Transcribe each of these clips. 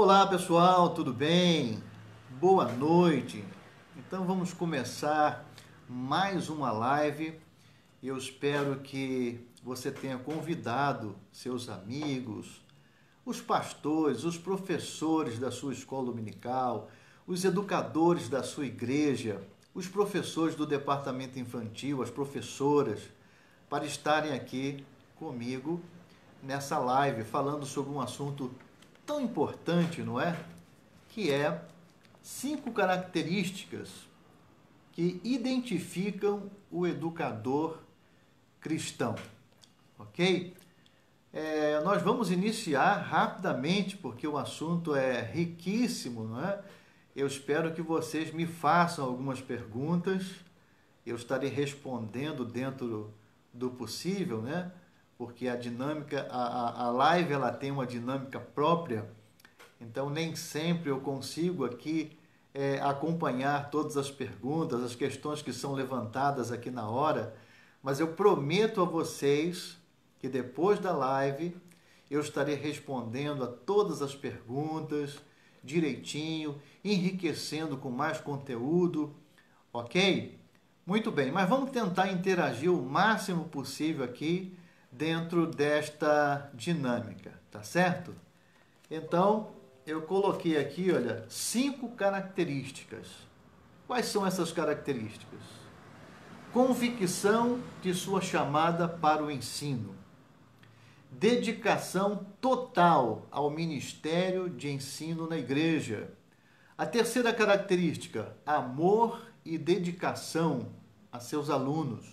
Olá pessoal, tudo bem? Boa noite. Então vamos começar mais uma live. Eu espero que você tenha convidado seus amigos, os pastores, os professores da sua escola dominical, os educadores da sua igreja, os professores do departamento infantil, as professoras, para estarem aqui comigo nessa live falando sobre um assunto tão importante, não é? Que é 5 características que identificam o educador cristão, ok? Nós vamos iniciar rapidamente, porque o assunto é riquíssimo, não é? Eu espero que vocês me façam algumas perguntas, eu estarei respondendo dentro do possível, né? Porque a dinâmica, a live ela tem uma dinâmica própria, então nem sempre eu consigo aqui acompanhar todas as perguntas, as questões que são levantadas aqui na hora, mas eu prometo a vocês que depois da live eu estarei respondendo a todas as perguntas direitinho, enriquecendo com mais conteúdo, ok? Muito bem, mas vamos tentar interagir o máximo possível aqui dentro desta dinâmica, tá certo? Então, eu coloquei aqui, olha, 5 características. Quais são essas características? Convicção de sua chamada para o ensino. Dedicação total ao ministério de ensino na igreja. A terceira característica, amor e dedicação a seus alunos.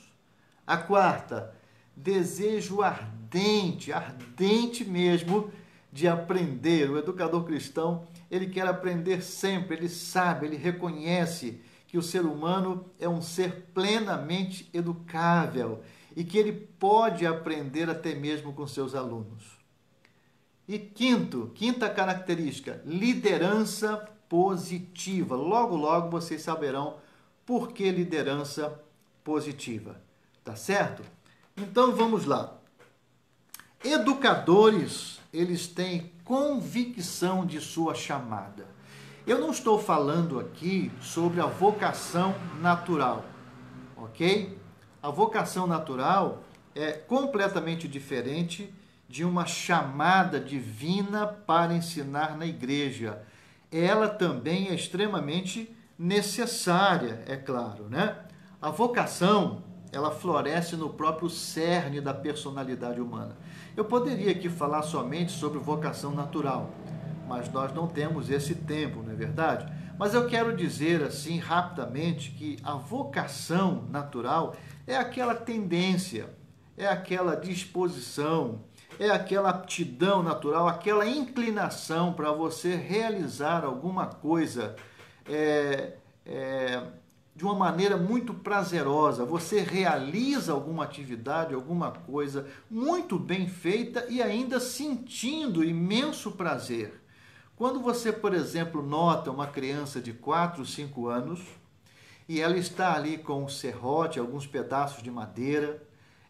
A quarta, desejo ardente, ardente mesmo, de aprender. O educador cristão, ele quer aprender sempre, ele sabe, ele reconhece que o ser humano é um ser plenamente educável e que ele pode aprender até mesmo com seus alunos. E quinta característica, liderança positiva. Logo, logo vocês saberão por que liderança positiva. Tá certo? Então vamos lá. Educadores, eles têm convicção de sua chamada. Eu não estou falando aqui sobre a vocação natural, ok? A vocação natural é completamente diferente de uma chamada divina para ensinar na igreja. Ela também é extremamente necessária, é claro, né? A vocação, ela floresce no próprio cerne da personalidade humana. Eu poderia aqui falar somente sobre vocação natural, mas nós não temos esse tempo, não é verdade? Mas eu quero dizer assim rapidamente que a vocação natural é aquela tendência, é aquela disposição, é aquela aptidão natural, aquela inclinação para você realizar alguma coisa de uma maneira muito prazerosa. Você realiza alguma atividade, alguma coisa muito bem feita e ainda sentindo imenso prazer. Quando você, por exemplo, nota uma criança de 4, 5 anos e ela está ali com um serrote, alguns pedaços de madeira,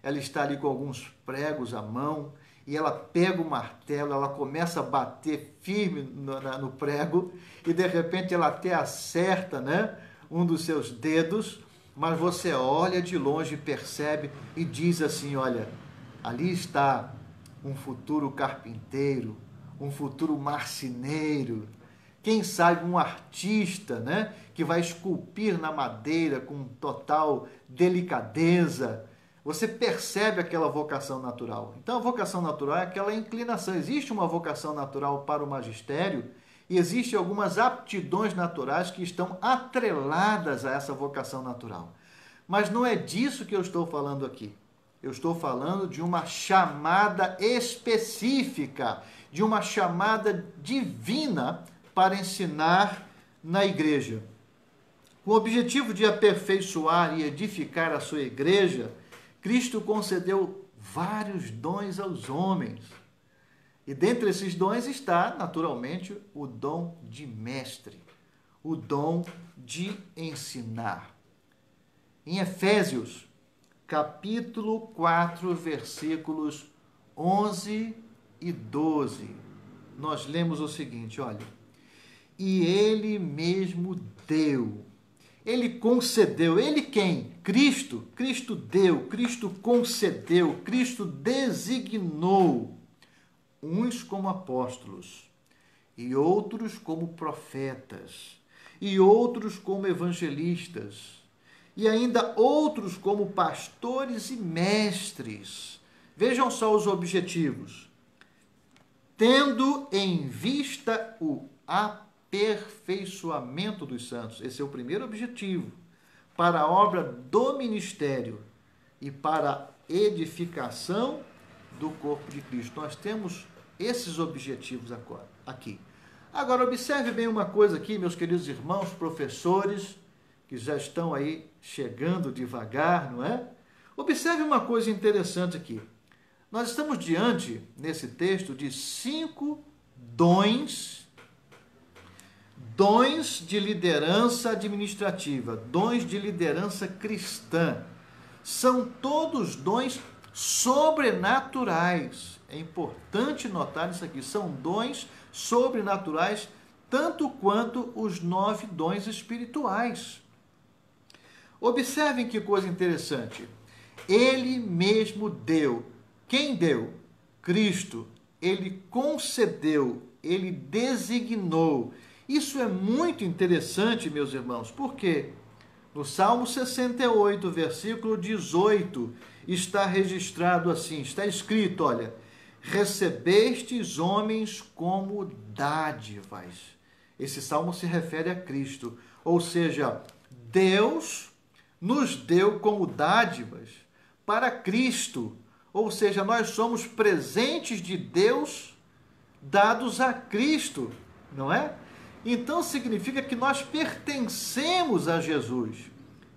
ela está ali com alguns pregos à mão e ela pega o martelo, ela começa a bater firme no prego e de repente ela até acerta, né, um dos seus dedos, mas você olha de longe e percebe e diz assim, olha, ali está um futuro carpinteiro, um futuro marceneiro, quem sabe um artista, né, que vai esculpir na madeira com total delicadeza. Você percebe aquela vocação natural. Então, a vocação natural é aquela inclinação. Existe uma vocação natural para o magistério e existem algumas aptidões naturais que estão atreladas a essa vocação natural. Mas não é disso que eu estou falando aqui. Eu estou falando de uma chamada específica, de uma chamada divina para ensinar na igreja. Com o objetivo de aperfeiçoar e edificar a sua igreja, Cristo concedeu vários dons aos homens. E dentre esses dons está, naturalmente, o dom de mestre, o dom de ensinar. Em Efésios, capítulo 4, versículos 11 e 12, nós lemos o seguinte, olha, e ele mesmo deu, ele concedeu, ele quem? Cristo. Cristo deu, Cristo concedeu, Cristo designou uns como apóstolos, e outros como profetas, e outros como evangelistas, e ainda outros como pastores e mestres. Vejam só os objetivos. Tendo em vista o aperfeiçoamento dos santos. Esse é o primeiro objetivo. Para a obra do ministério e para a edificação do corpo de Cristo. Nós temos esses objetivos agora, aqui. Agora, observe bem uma coisa aqui, meus queridos irmãos, professores, que já estão aí chegando devagar, não é? Observe uma coisa interessante aqui. Nós estamos diante, nesse texto, de 5 dons de liderança administrativa, dons de liderança cristã. São todos dons sobrenaturais. É importante notar isso aqui. São dons sobrenaturais, tanto quanto os 9 dons espirituais. Observem que coisa interessante. Ele mesmo deu. Quem deu? Cristo. Ele concedeu, ele designou. Isso é muito interessante, meus irmãos, porque no Salmo 68, versículo 18, está registrado assim, está escrito, olha, recebestes homens como dádivas. Esse salmo se refere a Cristo, ou seja, Deus nos deu como dádivas para Cristo, ou seja, nós somos presentes de Deus dados a Cristo, não é? Então significa que nós pertencemos a Jesus.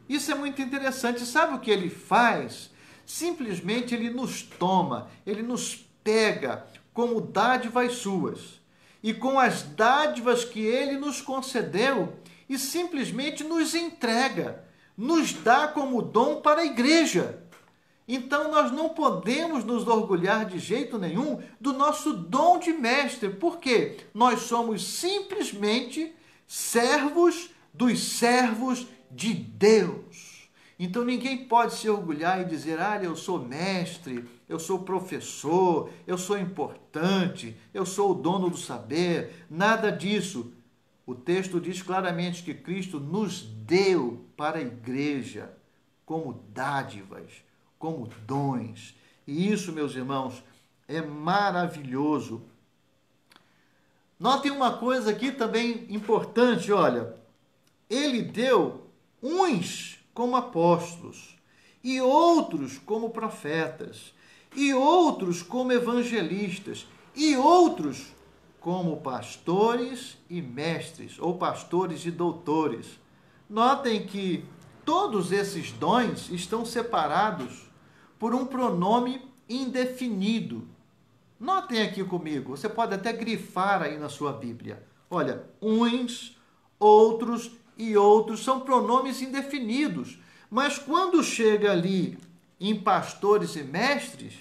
Isso é muito interessante. Sabe o que ele faz? Simplesmente ele nos toma, ele nos pega como dádivas suas. E com as dádivas que ele nos concedeu, e simplesmente nos entrega, nos dá como dom para a igreja. Então nós não podemos nos orgulhar de jeito nenhum do nosso dom de mestre. Por quê? Nós somos simplesmente servos dos servos de Deus. Então ninguém pode se orgulhar e dizer, eu sou mestre, eu sou professor, eu sou importante, eu sou o dono do saber. Nada disso. O texto diz claramente que Cristo nos deu para a igreja como dádivas, como dons. E isso, meus irmãos, é maravilhoso. Notem uma coisa aqui também importante, olha. Ele deu uns como apóstolos, e outros como profetas, e outros como evangelistas, e outros como pastores e mestres, ou pastores e doutores. Notem que todos esses dons estão separados por um pronome indefinido. Notem aqui comigo, você pode até grifar aí na sua Bíblia. Olha, uns, outros e outros são pronomes indefinidos. Mas quando chega ali em pastores e mestres,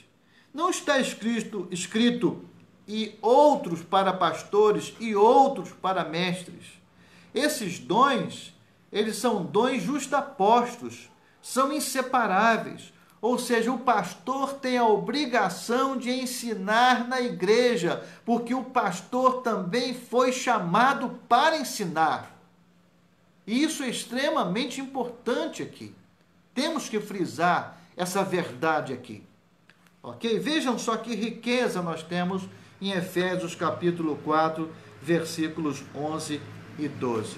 não está escrito e outros para pastores e outros para mestres. Esses dons, eles são dons justapostos, são inseparáveis. Ou seja, o pastor tem a obrigação de ensinar na igreja, porque o pastor também foi chamado para ensinar. E isso é extremamente importante aqui. Temos que frisar essa verdade aqui. Ok? Vejam só que riqueza nós temos em Efésios capítulo 4, versículos 11 e 12.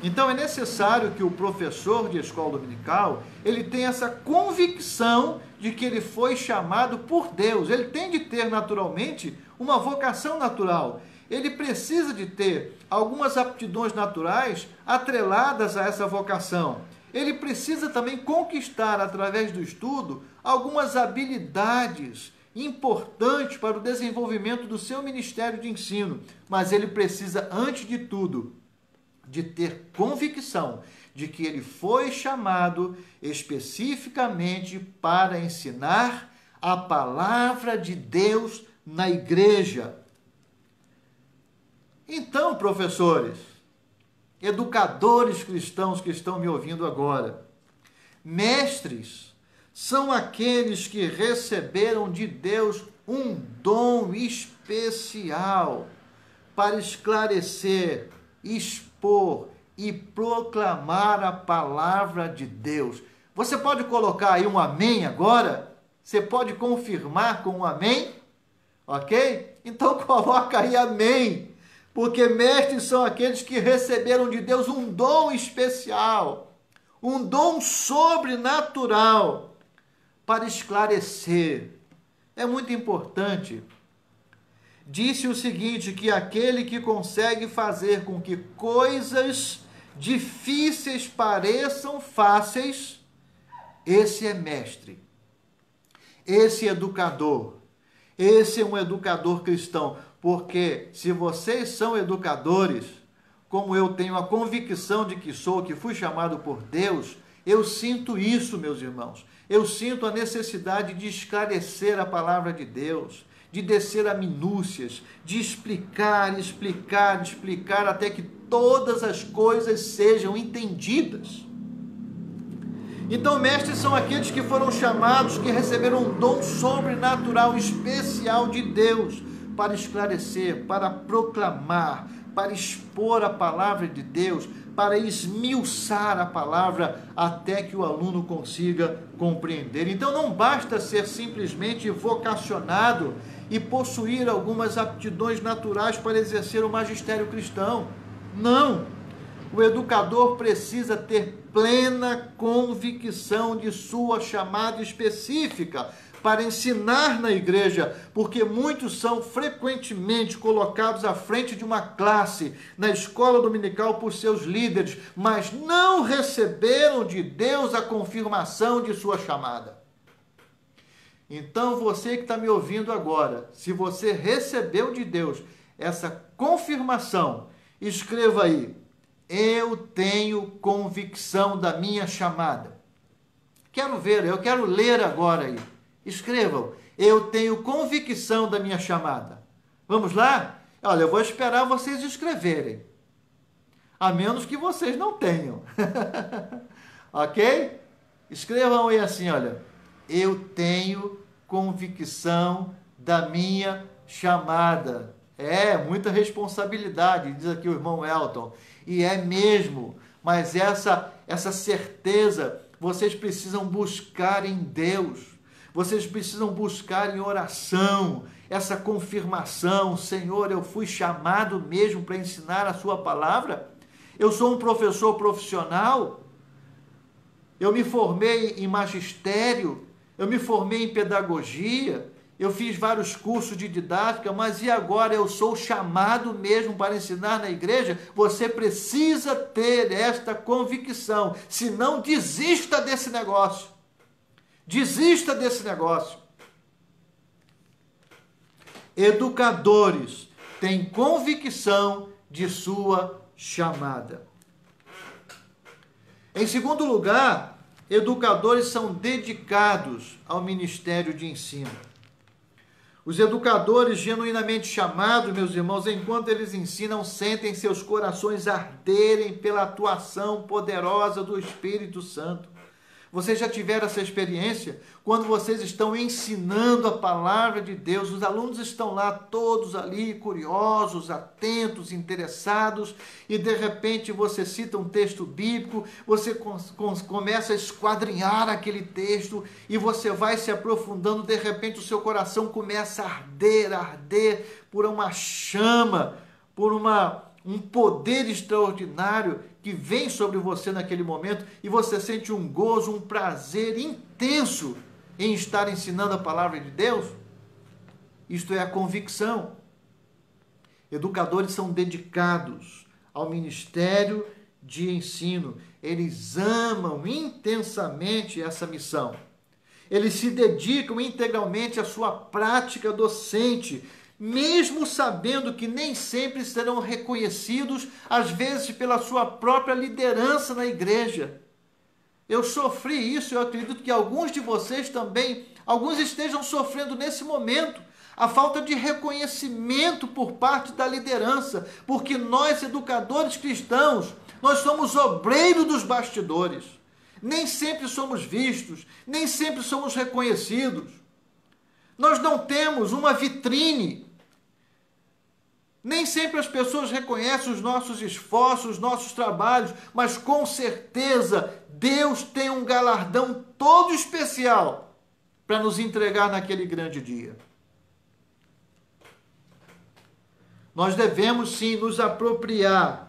Então é necessário que o professor de escola dominical, ele tenha essa convicção de que ele foi chamado por Deus. Ele tem de ter naturalmente uma vocação natural. Ele precisa de ter algumas aptidões naturais atreladas a essa vocação. Ele precisa também conquistar, através do estudo, algumas habilidades importantes para o desenvolvimento do seu ministério de ensino. Mas ele precisa, antes de tudo, de ter convicção de que ele foi chamado especificamente para ensinar a palavra de Deus na igreja. professores, educadores cristãos que estão me ouvindo agora, mestres são aqueles que receberam de Deus um dom especial para esclarecer, expor e proclamar a palavra de Deus. Você pode colocar aí um amém agora? Você pode confirmar com um amém? Ok? Então coloca aí amém. Porque mestres são aqueles que receberam de Deus um dom especial, um dom sobrenatural para esclarecer. É muito importante. Disse o seguinte, que aquele que consegue fazer com que coisas difíceis pareçam fáceis, esse é mestre, esse é educador, esse é um educador cristão, porque se vocês são educadores, como eu tenho a convicção de que sou, que fui chamado por Deus, eu sinto isso, meus irmãos, eu sinto a necessidade de esclarecer a palavra de Deus, de descer a minúcias, de explicar até que todas as coisas sejam entendidas. Então, mestres são aqueles que foram chamados, que receberam um dom sobrenatural especial de Deus para esclarecer, para proclamar, para expor a palavra de Deus, para esmiuçar a palavra até que o aluno consiga compreender. Então, não basta ser simplesmente vocacionado e possuir algumas aptidões naturais para exercer o magistério cristão. Não! O educador precisa ter plena convicção de sua chamada específica para ensinar na igreja, porque muitos são frequentemente colocados à frente de uma classe na escola dominical por seus líderes, mas não receberam de Deus a confirmação de sua chamada. Então, você que está me ouvindo agora, se você recebeu de Deus essa confirmação, escreva aí: eu tenho convicção da minha chamada. Quero ver, eu quero ler agora aí. Escrevam: eu tenho convicção da minha chamada. Vamos lá? Olha, eu vou esperar vocês escreverem. A menos que vocês não tenham. Ok? Escrevam aí assim, olha: eu tenho convicção da minha chamada. É, muita responsabilidade, diz aqui o irmão Elton. E é mesmo, mas essa certeza vocês precisam buscar em Deus. Vocês precisam buscar em oração essa confirmação. Senhor, eu fui chamado mesmo para ensinar a sua palavra? Eu sou um professor profissional? Eu me formei em magistério? Eu me formei em pedagogia? Eu fiz vários cursos de didática, mas e agora eu sou chamado mesmo para ensinar na igreja? Você precisa ter esta convicção, senão desista desse negócio. Desista desse negócio. Educadores têm convicção de sua chamada. Em segundo lugar, educadores são dedicados ao ministério de ensino. Os educadores genuinamente chamados, meus irmãos, enquanto eles ensinam, sentem seus corações arderem pela atuação poderosa do Espírito Santo. Vocês já tiveram essa experiência? Quando vocês estão ensinando a palavra de Deus, os alunos estão lá todos ali, curiosos, atentos, interessados, e de repente você cita um texto bíblico, você começa a esquadrinhar aquele texto, e você vai se aprofundando, de repente o seu coração começa a arder por uma chama, por um poder extraordinário que vem sobre você naquele momento, e você sente um gozo, um prazer intenso em estar ensinando a palavra de Deus. Isto é a convicção. Educadores são dedicados ao ministério de ensino. Eles amam intensamente essa missão. Eles se dedicam integralmente à sua prática docente, mesmo sabendo que nem sempre serão reconhecidos, às vezes pela sua própria liderança na igreja. Eu sofri isso, eu acredito que alguns de vocês também, alguns estejam sofrendo nesse momento. a falta de reconhecimento por parte da liderança, porque nós, educadores cristãos, nós somos obreiros dos bastidores. Nem sempre somos vistos, nem sempre somos reconhecidos. Nós não temos uma vitrine. Nem sempre as pessoas reconhecem os nossos esforços, os nossos trabalhos, mas com certeza Deus tem um galardão todo especial para nos entregar naquele grande dia. Nós devemos sim nos apropriar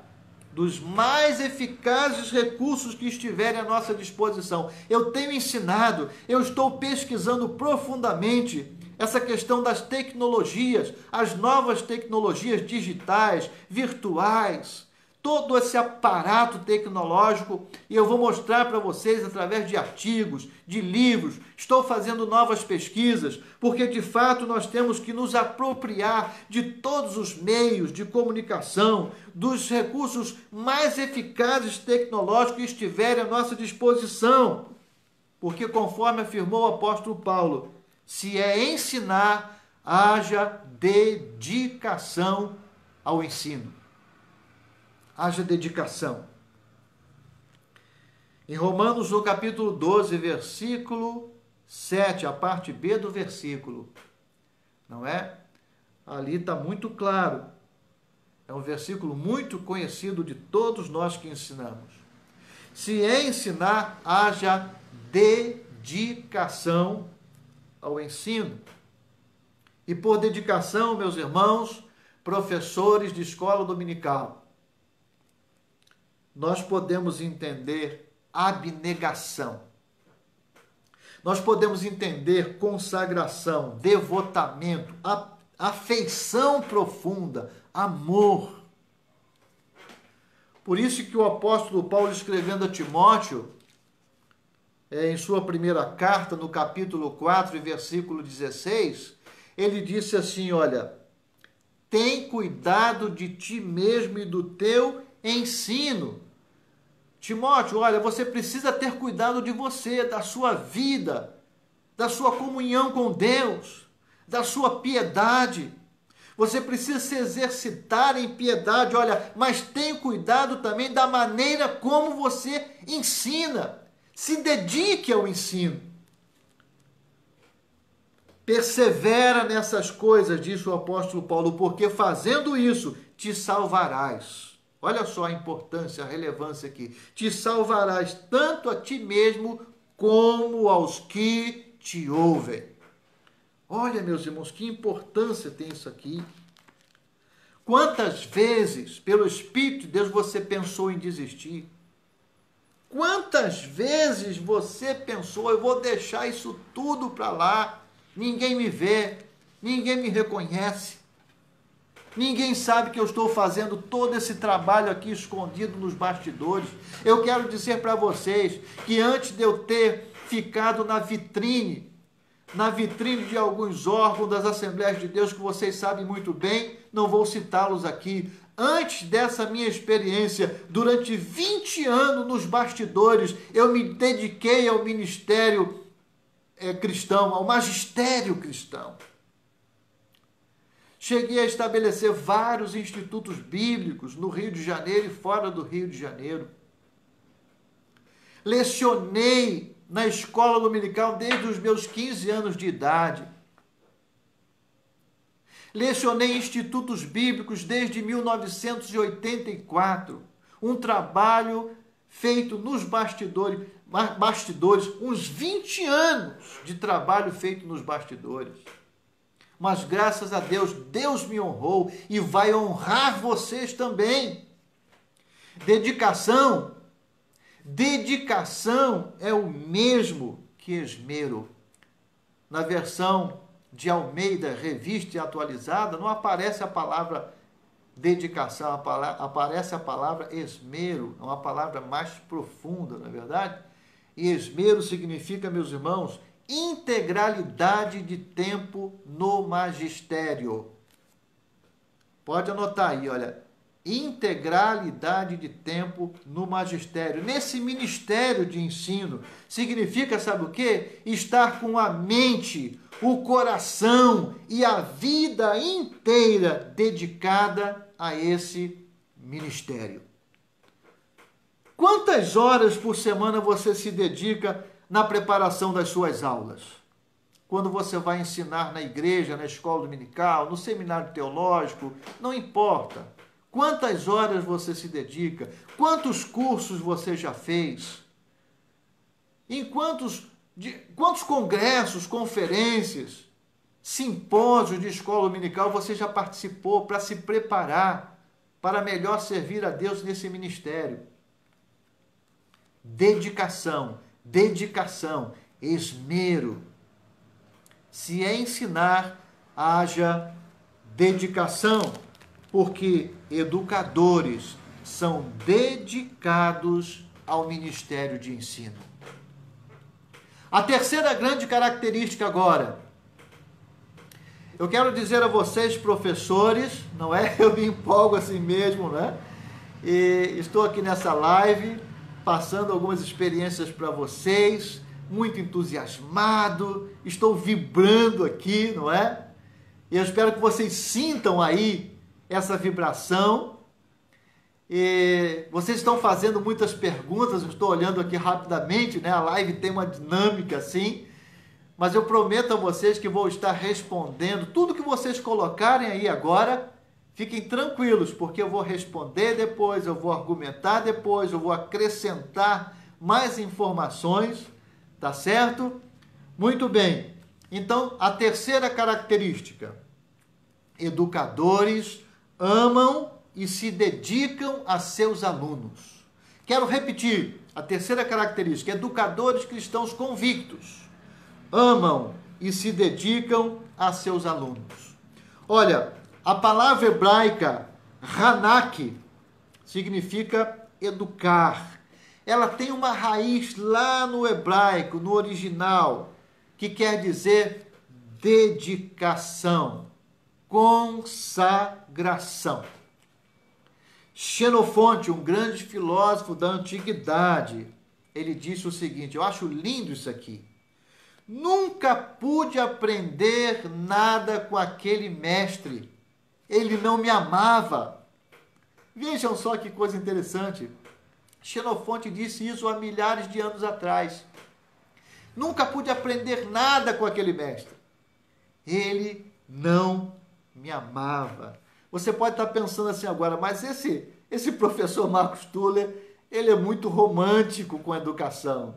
dos mais eficazes recursos que estiverem à nossa disposição. Eu tenho ensinado, eu estou pesquisando profundamente essa questão das tecnologias, as novas tecnologias digitais, virtuais, todo esse aparato tecnológico, e eu vou mostrar para vocês através de artigos, de livros. Estou fazendo novas pesquisas, porque de fato nós temos que nos apropriar de todos os meios de comunicação, dos recursos mais eficazes tecnológicos que estiverem à nossa disposição. Porque conforme afirmou o apóstolo Paulo, se é ensinar, haja dedicação ao ensino. Haja dedicação. Em Romanos, no capítulo 12, versículo 7, a parte B do versículo, não é? Ali está muito claro. É um versículo muito conhecido de todos nós que ensinamos. Se é ensinar, haja dedicação ao ensino. E por dedicação, meus irmãos, professores de escola dominical, nós podemos entender abnegação. Nós podemos entender consagração, devotamento, afeição profunda, amor. Por isso que o apóstolo Paulo, escrevendo a Timóteo, em sua primeira carta, no capítulo 4, versículo 16, ele disse assim, olha, tem cuidado de ti mesmo e do teu ensino. Timóteo, olha, você precisa ter cuidado de você, da sua vida, da sua comunhão com Deus, da sua piedade. Você precisa se exercitar em piedade, olha, mas tenha cuidado também da maneira como você ensina. Se dedique ao ensino. Persevera nessas coisas, disse o apóstolo Paulo, porque fazendo isso te salvarás. Olha só a importância, a relevância aqui. Te salvarás tanto a ti mesmo como aos que te ouvem. Olha, meus irmãos, que importância tem isso aqui. Quantas vezes, pelo Espírito de Deus, você pensou em desistir? Quantas vezes você pensou, eu vou deixar isso tudo para lá, ninguém me vê, ninguém me reconhece, ninguém sabe que eu estou fazendo todo esse trabalho aqui escondido nos bastidores. Eu quero dizer para vocês que antes de eu ter ficado na vitrine de alguns órgãos das Assembleias de Deus, que vocês sabem muito bem, não vou citá-los aqui. Antes dessa minha experiência, durante 20 anos nos bastidores, eu me dediquei ao ministério cristão, ao magistério cristão. Cheguei a estabelecer vários institutos bíblicos no Rio de Janeiro e fora do Rio de Janeiro. Lecionei na escola dominical desde os meus 15 anos de idade. Lecionei em institutos bíblicos desde 1984. Um trabalho feito nos bastidores, uns 20 anos de trabalho feito nos bastidores. Mas graças a Deus, Deus me honrou e vai honrar vocês também. Dedicação é o mesmo que esmero. Na versão de Almeida, revista e atualizada, não aparece a palavra dedicação, aparece a palavra esmero, é uma palavra mais profunda, não é verdade? E esmero significa, meus irmãos, integralidade de tempo no magistério. Pode anotar aí, olha, integralidade de tempo no magistério. Nesse ministério de ensino, significa, sabe o quê? Estar com a mente, o coração e a vida inteira dedicada a esse ministério. Quantas horas por semana você se dedica na preparação das suas aulas? Quando você vai ensinar na igreja, na escola dominical, no seminário teológico, não importa. Quantas horas você se dedica? Quantos cursos você já fez? Em quantos congressos, conferências, simpósios de escola dominical você já participou para se preparar para melhor servir a Deus nesse ministério? Dedicação, esmero. Se é ensinar, haja dedicação, porque educadores são dedicados ao ministério de ensino. A terceira grande característica agora. Eu quero dizer a vocês, professores, não é? Eu me empolgo assim mesmo, né? E estou aqui nessa live, passando algumas experiências para vocês, muito entusiasmado, estou vibrando aqui, não é? E eu espero que vocês sintam aí essa vibração. E vocês estão fazendo muitas perguntas, eu estou olhando aqui rapidamente, né? A live tem uma dinâmica assim, mas eu prometo a vocês que vou estar respondendo tudo que vocês colocarem aí agora. Fiquem tranquilos, porque eu vou responder depois, eu vou argumentar depois, eu vou acrescentar mais informações, tá certo? Muito bem. Então, a terceira característica: educadores amam e se dedicam a seus alunos. Quero repetir, a terceira característica: educadores cristãos convictos amam e se dedicam a seus alunos. Olha, a palavra hebraica Hanak significa educar. Ela tem uma raiz lá no hebraico, no original, que quer dizer dedicação, consagração. Xenofonte, um grande filósofo da antiguidade, ele disse o seguinte, eu acho lindo isso aqui: nunca pude aprender nada com aquele mestre, ele não me amava. Vejam só que coisa interessante. Xenofonte disse isso há milhares de anos atrás. Nunca pude aprender nada com aquele mestre, ele não me amava. Você pode estar pensando assim agora, mas esse professor Marcos Tuller, ele é muito romântico com a educação.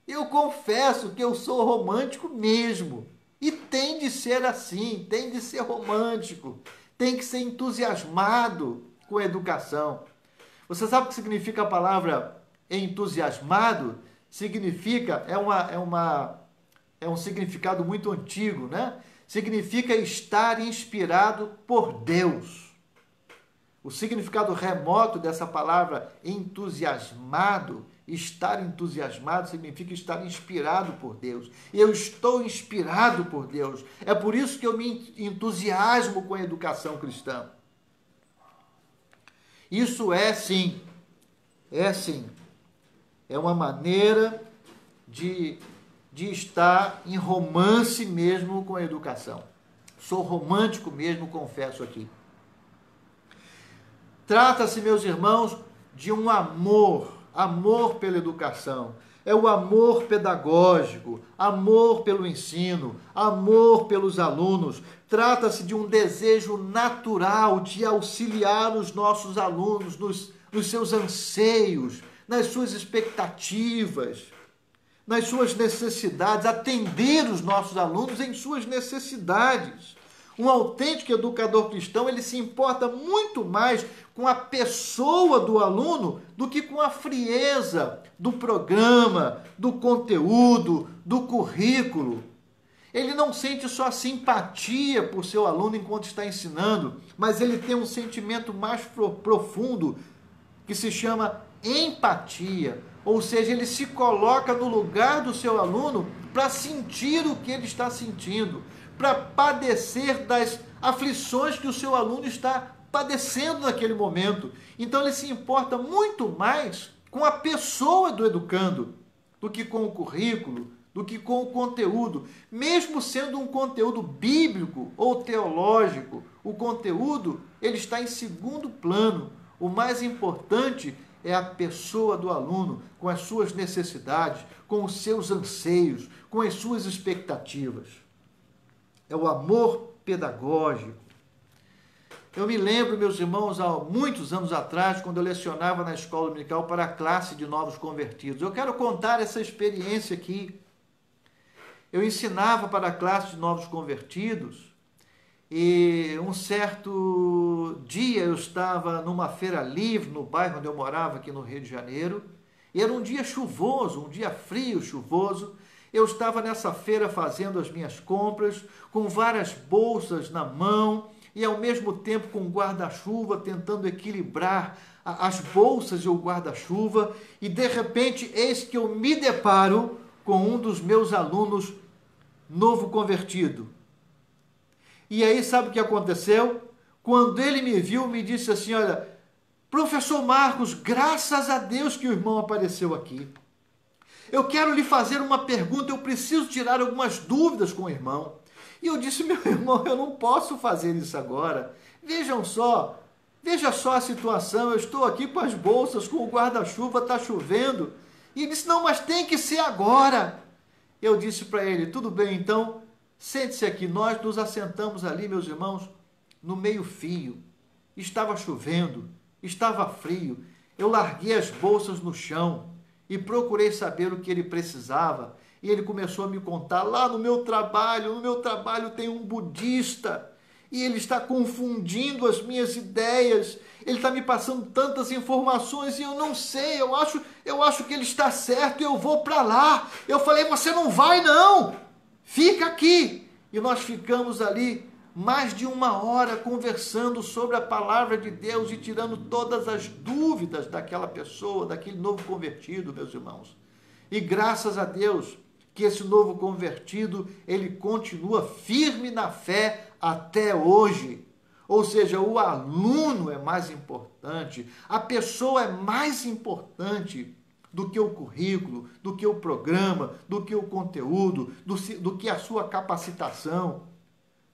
Eu confesso que eu sou romântico mesmo. E tem de ser assim, tem de ser romântico, tem que ser entusiasmado com a educação. Você sabe o que significa a palavra entusiasmado? Significa, é um significado muito antigo, né? Significa estar inspirado por Deus. O significado remoto dessa palavra entusiasmado, estar entusiasmado, significa estar inspirado por Deus. Eu estou inspirado por Deus. É por isso que eu me entusiasmo com a educação cristã. Isso é sim, é uma maneira de estar em romance mesmo com a educação. Sou romântico mesmo, confesso aqui. Trata-se, meus irmãos, de um amor pela educação. É o amor pedagógico, amor pelo ensino, amor pelos alunos. Trata-se de um desejo natural de auxiliar os nossos alunos nos seus anseios, nas suas expectativas, nas suas necessidades, atender os nossos alunos em suas necessidades. Um autêntico educador cristão, ele se importa muito mais com a pessoa do aluno do que com a frieza do programa, do conteúdo, do currículo. Ele não sente só simpatia por seu aluno enquanto está ensinando, mas ele tem um sentimento mais profundo que se chama empatia. Ou seja, ele se coloca no lugar do seu aluno para sentir o que ele está sentindo, para padecer das aflições que o seu aluno está padecendo naquele momento. Então ele se importa muito mais com a pessoa do educando do que com o currículo, do que com o conteúdo. Mesmo sendo um conteúdo bíblico ou teológico, o conteúdo ele está em segundo plano. O mais importante é a pessoa do aluno, com as suas necessidades, com os seus anseios, com as suas expectativas. É o amor pedagógico. Eu me lembro, meus irmãos, há muitos anos atrás, quando eu lecionava na escola dominical para a classe de novos convertidos. Eu quero contar essa experiência aqui. Eu ensinava para a classe de novos convertidos e um certo dia eu estava numa feira livre no bairro onde eu morava, aqui no Rio de Janeiro, e era um dia chuvoso, um dia frio, chuvoso. Eu estava nessa feira fazendo as minhas compras, com várias bolsas na mão e ao mesmo tempo com guarda-chuva, tentando equilibrar as bolsas e o guarda-chuva, e de repente eis que eu me deparo com um dos meus alunos novo convertido. E aí sabe o que aconteceu? Quando ele me viu, me disse assim: olha, professor Marcos, graças a Deus que o irmão apareceu aqui. Eu quero lhe fazer uma pergunta, eu preciso tirar algumas dúvidas com o irmão. E eu disse: meu irmão, eu não posso fazer isso agora. Veja só a situação, eu estou aqui com as bolsas, com o guarda-chuva, está chovendo. E ele disse: não, mas tem que ser agora. Eu disse para ele: tudo bem, então, sente-se aqui. Nós nos assentamos ali, meus irmãos, no meio-fio. Estava chovendo, estava frio. Eu larguei as bolsas no chão e procurei saber o que ele precisava. E ele começou a me contar: lá no meu trabalho tem um budista e ele está confundindo as minhas ideias. Ele está me passando tantas informações e eu não sei, eu acho que ele está certo e eu vou para lá. Eu falei: você não vai não, fica aqui. E nós ficamos ali mais de 1 hora conversando sobre a palavra de Deus e tirando todas as dúvidas daquela pessoa, daquele novo convertido, meus irmãos. E graças a Deus que esse novo convertido, ele continua firme na fé até hoje. Ou seja, o aluno é mais importante, a pessoa é mais importante do que o currículo, do que o programa, do que o conteúdo, do que a sua capacitação.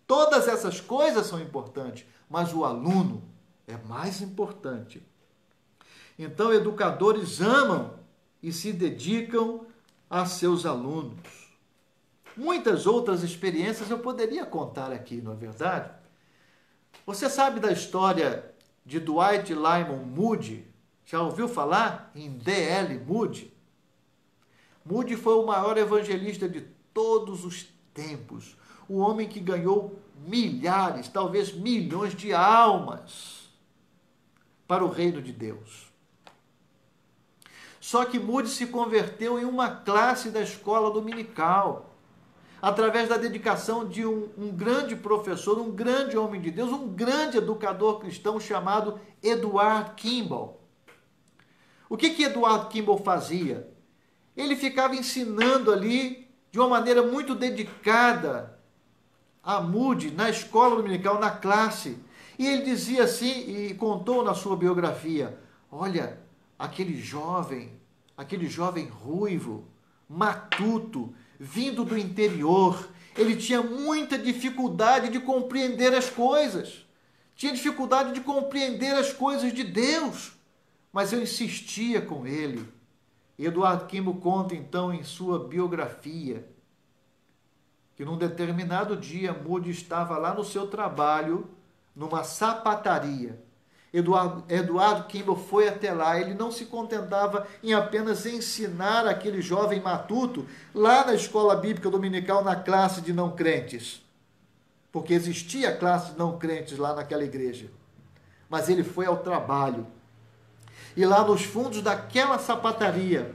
Todas essas coisas são importantes, mas o aluno é mais importante. Então, educadores amam e se dedicam a seus alunos. Muitas outras experiências eu poderia contar aqui, não é verdade? Você sabe da história de Dwight Lyman Moody? Já ouviu falar em D.L. Moody? Moody foi o maior evangelista de todos os tempos. O homem que ganhou milhares, talvez milhões de almas para o reino de Deus. Só que Moody se converteu em uma classe da escola dominical, através da dedicação de um grande professor, um grande homem de Deus, um grande educador cristão chamado Edward Kimball. O que Edward Kimball fazia? Ele ficava ensinando ali, de uma maneira muito dedicada, a Moody na escola dominical, na classe. E ele dizia assim, e contou na sua biografia: olha, aquele jovem ruivo, matuto, vindo do interior, ele tinha muita dificuldade de compreender as coisas. Tinha dificuldade de compreender as coisas de Deus. Mas eu insistia com ele. Edward Kimball conta então em sua biografia que num determinado dia Moody estava lá no seu trabalho, numa sapataria. Edward Kimball foi até lá. Ele não se contentava em apenas ensinar aquele jovem matuto lá na escola bíblica dominical, na classe de não crentes, porque existia classe de não crentes lá naquela igreja. Mas ele foi ao trabalho. E lá nos fundos daquela sapataria,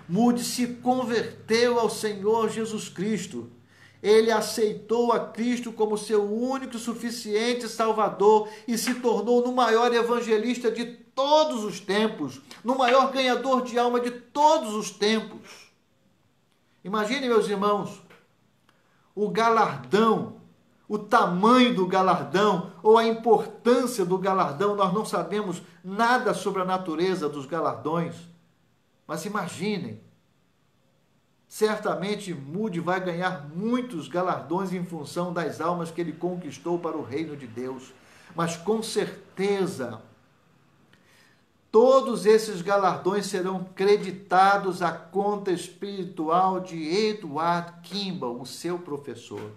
Moody se converteu ao Senhor Jesus Cristo. Ele aceitou a Cristo como seu único e suficiente Salvador e se tornou no maior evangelista de todos os tempos, no maior ganhador de alma de todos os tempos. Imagine, meus irmãos, o galardão, o tamanho do galardão ou a importância do galardão, nós não sabemos nada sobre a natureza dos galardões. Mas imaginem, certamente Moody vai ganhar muitos galardões em função das almas que ele conquistou para o reino de Deus. Mas com certeza, todos esses galardões serão creditados à conta espiritual de Edward Kimball, o seu professor.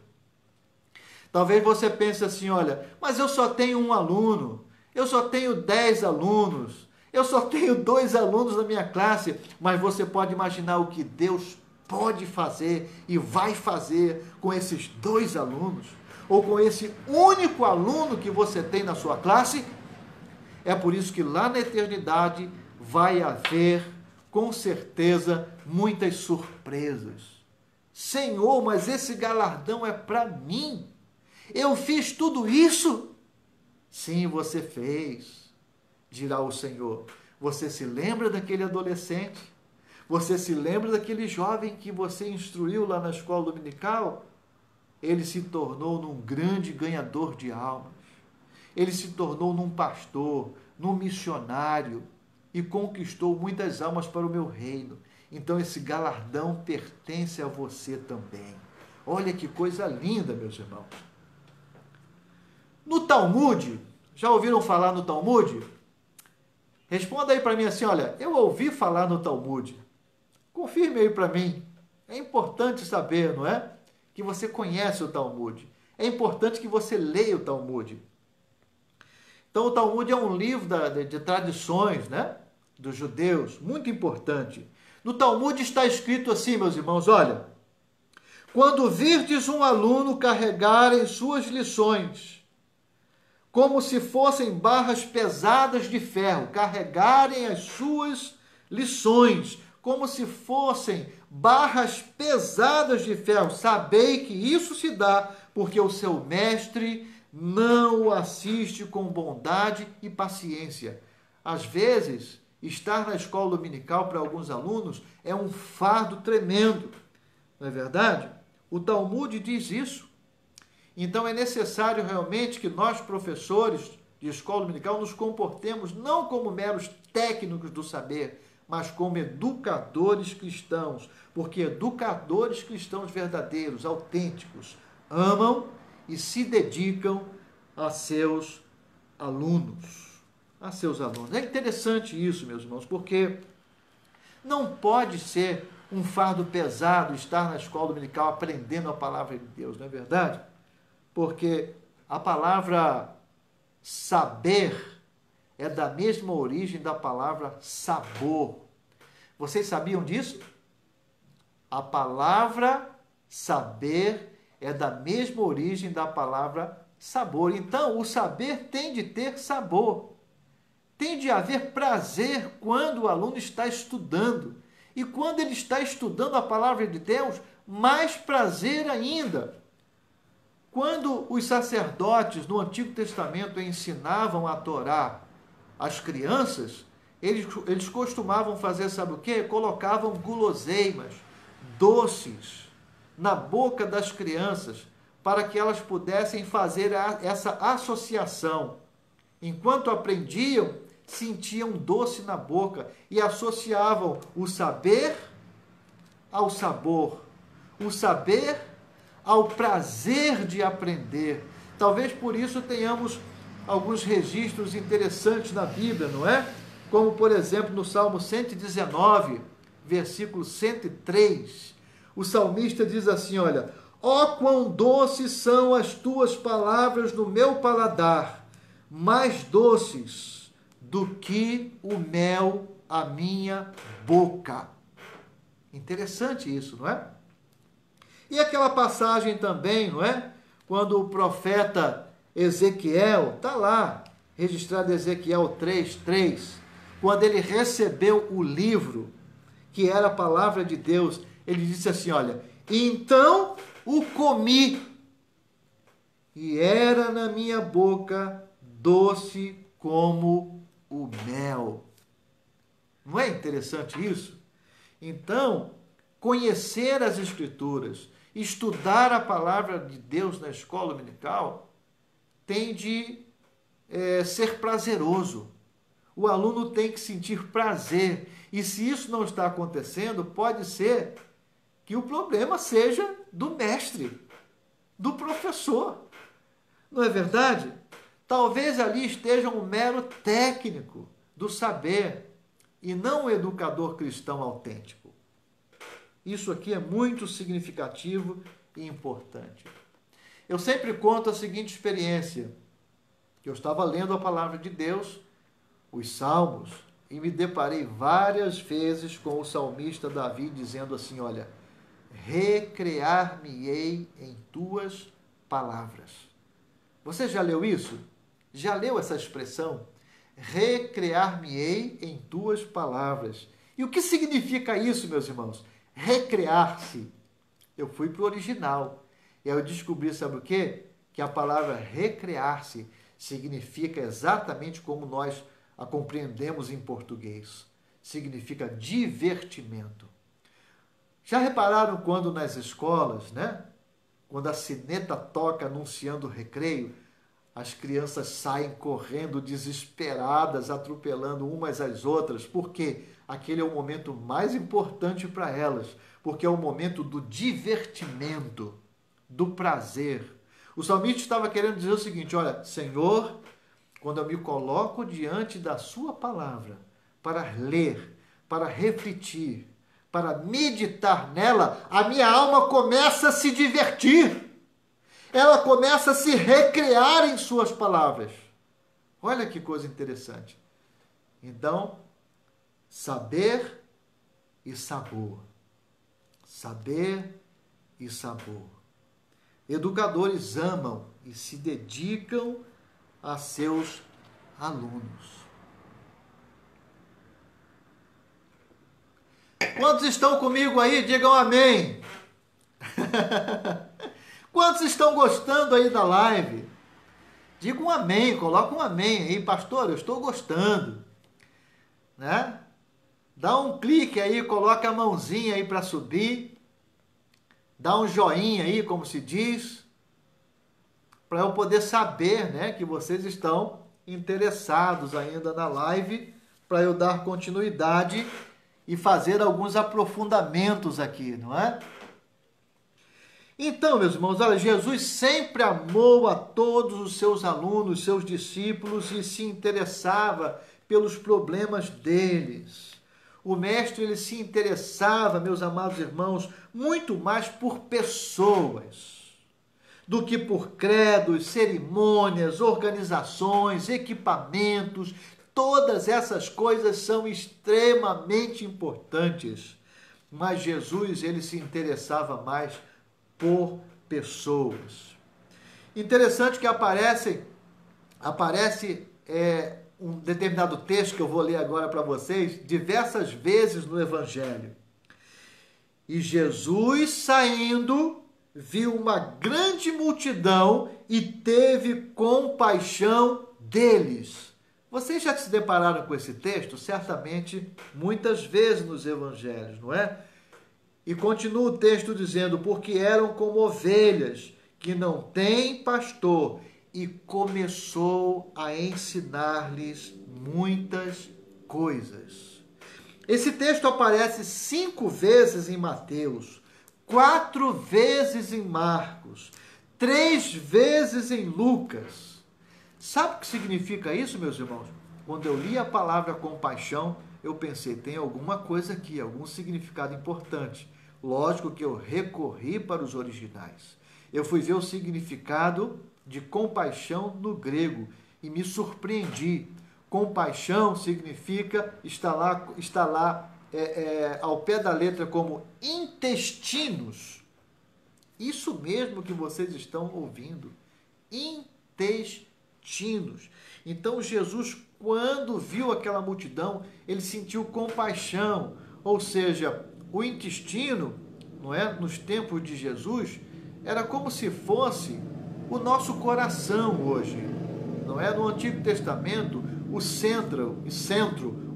Talvez você pense assim, olha, mas eu só tenho um aluno, eu só tenho 10 alunos, eu só tenho 2 alunos na minha classe, mas você pode imaginar o que Deus pode fazer e vai fazer com esses 2 alunos, ou com esse único aluno que você tem na sua classe. É por isso que lá na eternidade vai haver, com certeza, muitas surpresas. Senhor, mas esse galardão é para mim. Eu fiz tudo isso? Sim, você fez, dirá o Senhor. Você se lembra daquele adolescente? Você se lembra daquele jovem que você instruiu lá na escola dominical? Ele se tornou num grande ganhador de almas. Ele se tornou num pastor, num missionário e conquistou muitas almas para o meu reino. Então esse galardão pertence a você também. Olha que coisa linda, meus irmãos. No Talmud, já ouviram falar no Talmud? Responda aí para mim assim, olha, eu ouvi falar no Talmud. Confirme aí para mim. É importante saber, não é? Que você conhece o Talmud. É importante que você leia o Talmud. Então o Talmud é um livro de tradições, né? Dos judeus, muito importante. No Talmud está escrito assim, meus irmãos, olha, quando virdes um aluno carregar em suas lições, como se fossem barras pesadas de ferro, carregarem as suas lições, como se fossem barras pesadas de ferro. Sabei que isso se dá porque o seu mestre não o assiste com bondade e paciência. Às vezes, estar na escola dominical para alguns alunos é um fardo tremendo, não é verdade? O Talmud diz isso. Então é necessário realmente que nós, professores de escola dominical, nos comportemos não como meros técnicos do saber, mas como educadores cristãos, porque educadores cristãos verdadeiros, autênticos, amam e se dedicam a seus alunos. É interessante isso, meus irmãos, porque não pode ser um fardo pesado estar na escola dominical aprendendo a palavra de Deus, não é verdade? Porque a palavra saber é da mesma origem da palavra sabor. Vocês sabiam disso? A palavra saber é da mesma origem da palavra sabor. Então, o saber tem de ter sabor. Tem de haver prazer quando o aluno está estudando. E quando ele está estudando a palavra de Deus, mais prazer ainda. Quando os sacerdotes no Antigo Testamento ensinavam a Torá às crianças, eles costumavam fazer, sabe o quê? Colocavam guloseimas, doces, na boca das crianças, para que elas pudessem fazer essa associação. Enquanto aprendiam, sentiam doce na boca e associavam o saber ao sabor, o saber ao prazer de aprender. Talvez por isso tenhamos alguns registros interessantes na Bíblia, não é? Como, por exemplo, no Salmo 119, versículo 103, o salmista diz assim, olha, ó quão doces são as tuas palavras no meu paladar, mais doces do que o mel à minha boca. Interessante isso, não é? E aquela passagem também, não é? Quando o profeta Ezequiel, está lá, registrado em Ezequiel 3:3, quando ele recebeu o livro, que era a palavra de Deus, ele disse assim, olha, então o comi, e era na minha boca doce como o mel. Não é interessante isso? Então, conhecer as Escrituras estudar a palavra de Deus na escola dominical tem de ser prazeroso. O aluno tem que sentir prazer. E se isso não está acontecendo, pode ser que o problema seja do mestre, do professor. Não é verdade? Talvez ali esteja um mero técnico do saber e não um educador cristão autêntico. Isso aqui é muito significativo e importante. Eu sempre conto a seguinte experiência. Eu estava lendo a palavra de Deus, os Salmos, e me deparei várias vezes com o salmista Davi dizendo assim, olha, recrear-me-ei em tuas palavras. Você já leu isso? Já leu essa expressão? Recrear-me-ei em tuas palavras. E o que significa isso, meus irmãos? Recrear-se. Eu fui para o original. E aí eu descobri, sabe o quê? Que a palavra recrear-se significa exatamente como nós a compreendemos em português. Significa divertimento. Já repararam quando nas escolas, né? Quando a sineta toca anunciando o recreio, as crianças saem correndo desesperadas, atropelando umas às outras, porque aquele é o momento mais importante para elas, porque é o momento do divertimento, do prazer. O salmista estava querendo dizer o seguinte, olha, Senhor, quando eu me coloco diante da sua palavra, para ler, para refletir, para meditar nela, a minha alma começa a se divertir. Ela começa a se recrear em suas palavras. Olha que coisa interessante. Então, saber e sabor. Saber e sabor. Educadores amam e se dedicam a seus alunos. Quantos estão comigo aí? Digam amém. Quantos estão gostando aí da live? Diga um amém, coloca um amém aí, pastor, eu estou gostando. Né? Dá um clique aí, coloca a mãozinha aí para subir. Dá um joinha aí, como se diz, para eu poder saber, né, que vocês estão interessados ainda na live, para eu dar continuidade e fazer alguns aprofundamentos aqui, não é? Então, meus irmãos, olha, Jesus sempre amou a todos os seus alunos, seus discípulos e se interessava pelos problemas deles. O mestre, ele se interessava, meus amados irmãos, muito mais por pessoas do que por credos, cerimônias, organizações, equipamentos. Todas essas coisas são extremamente importantes, mas Jesus, ele se interessava mais por pessoas. Interessante que aparece um determinado texto que eu vou ler agora para vocês, diversas vezes no Evangelho. E Jesus, saindo, viu uma grande multidão e teve compaixão deles. Vocês já se depararam com esse texto? Certamente, muitas vezes nos Evangelhos, não é? E continua o texto dizendo, porque eram como ovelhas que não têm pastor, e começou a ensinar-lhes muitas coisas. Esse texto aparece 5 vezes em Mateus, 4 vezes em Marcos, 3 vezes em Lucas. Sabe o que significa isso, meus irmãos? Quando eu li a palavra compaixão, eu pensei, tem alguma coisa aqui, algum significado importante. Lógico que eu recorri para os originais. Eu fui ver o significado de compaixão no grego e me surpreendi. Compaixão significa, está lá ao pé da letra como intestinos. Isso mesmo que vocês estão ouvindo. Intestinos. Então Jesus, quando viu aquela multidão, ele sentiu compaixão, ou seja, o intestino, não é? Nos tempos de Jesus, era como se fosse o nosso coração hoje, não é? No Antigo Testamento, o centro,